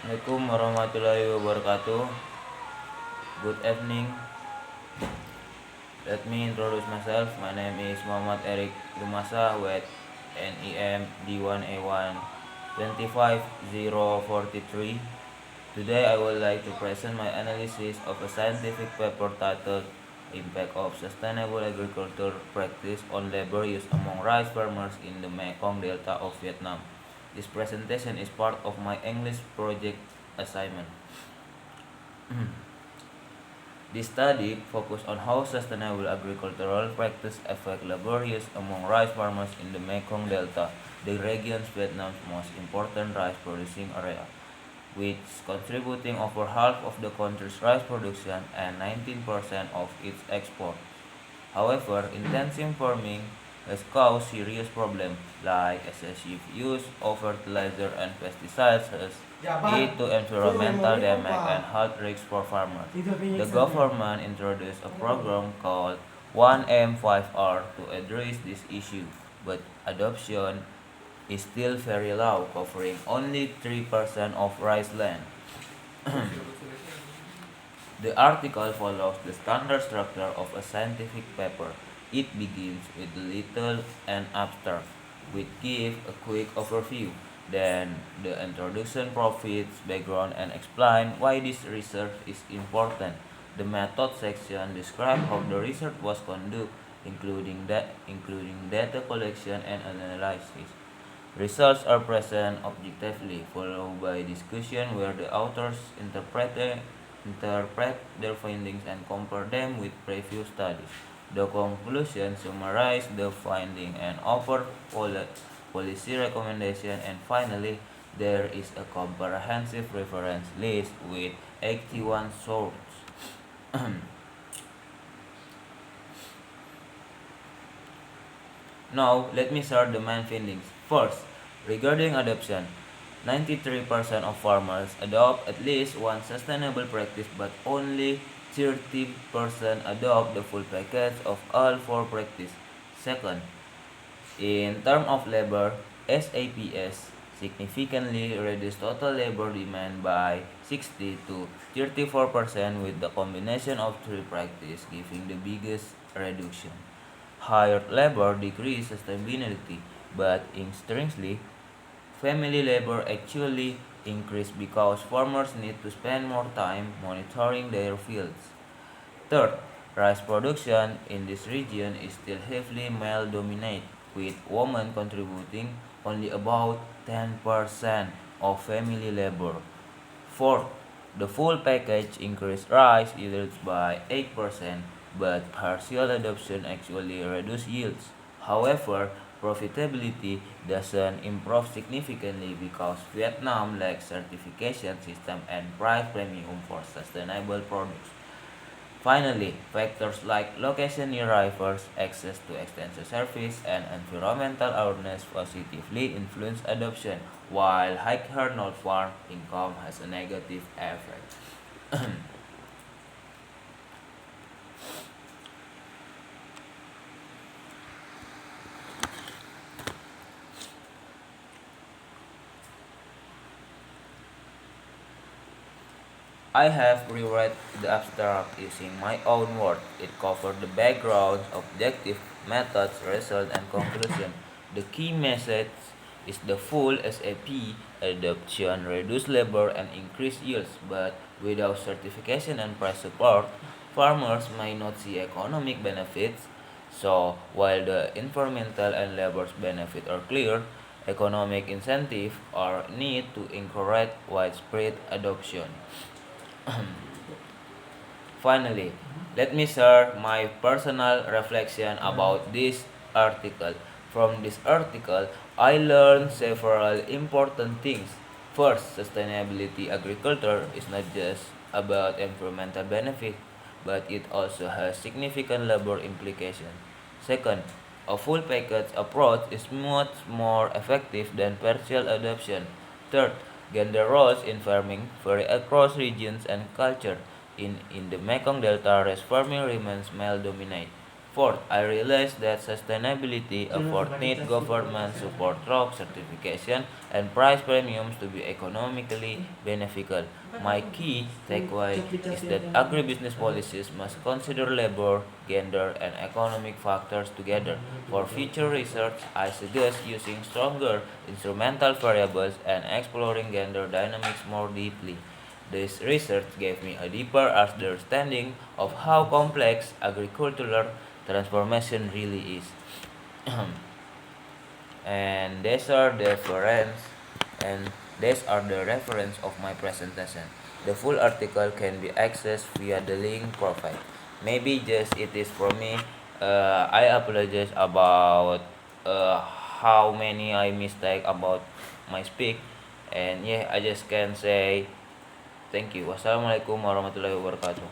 Assalamualaikum warahmatullahi wabarakatuh. Good evening. Let me introduce myself. My name is Muhammad Eric Lumasa with NEM D1A1 25043. Today I would like to present my analysis of a scientific paper titled Impact of Sustainable Agriculture Practice on Labor Use Among Rice Farmers in the Mekong Delta of Vietnam. This presentation is part of my English project assignment. This study focused on how sustainable agricultural practices affect labor use among rice farmers in the Mekong Delta, the region's Vietnam's most important rice-producing area, which contributing over half of the country's rice production and 19% of its export. However, intensive farming has caused serious problems like excessive use of fertilizer and pesticides has lead to environmental damage and health risks for farmers. The government introduced a program called 1M5R to address this issue, but adoption is still very low, covering only 3% of rice land. The article follows the standard structure of a scientific paper. It begins with little and abstract, which gives a quick overview. Then the introduction provides background and explain why this research is important. The method section describes how the research was conducted, including data collection and analysis. Results are present objectively, followed by discussion where the authors interpret their findings and compare them with previous studies. The conclusion summarize the finding and offer policy recommendation, and finally there is a comprehensive reference list with 81 sources. Now, let me start the main findings. First, regarding adoption, 93% of farmers adopt at least one sustainable practice, but only 30% adopt the full package of all four practices. Second, in terms of labor, SAPS significantly reduced total labor demand by 60 to 34% with the combination of three practices giving the biggest reduction. Higher labor decreased sustainability, but strangely, family labor actually increased because farmers need to spend more time monitoring their fields. Third, rice production in this region is still heavily male dominated, with women contributing only about 10% of family labor. Fourth, the full package increased rice yields by 8%, but partial adoption actually reduced yields. However, profitability doesn't improve significantly because Vietnam lacks certification system and price premium for sustainable products. Finally, factors like location near rivers, access to extensive service, and environmental awareness positively influence adoption, while higher non-farm income has a negative effect. I have rewrite the abstract using my own words. It covered the background, objective, methods, result, and conclusion. The key message is the full SAP adoption reduce labor and increase yields, but without certification and price support, farmers may not see economic benefits. So while the environmental and labor benefits are clear, economic incentives are need to encourage widespread adoption. Finally, let me share my personal reflection about this article. From this article, I learned several important things. First, sustainability agriculture is not just about environmental benefit, but it also has significant labor implications. Second, a full package approach is much more effective than partial adoption. Third, gender roles in farming vary across regions and culture. In the Mekong Delta, rice farming remains male dominated. Fourth, I realized that sustainability efforts need government support, rock certification, and price premiums to be economically beneficial. My key takeaway is that agribusiness policies must consider labor, gender, and economic factors together. For future research, I suggest using stronger instrumental variables and exploring gender dynamics more deeply. This research gave me a deeper understanding of how complex agricultural transformation really is. and these are the reference and these are the reference of my presentation. The full article can be accessed via the link provided. Maybe just it is for me. I apologize about uh, how many I mistake about my speak, and yeah, I just can say thank you. Wassalamualaikum warahmatullahi wabarakatuh.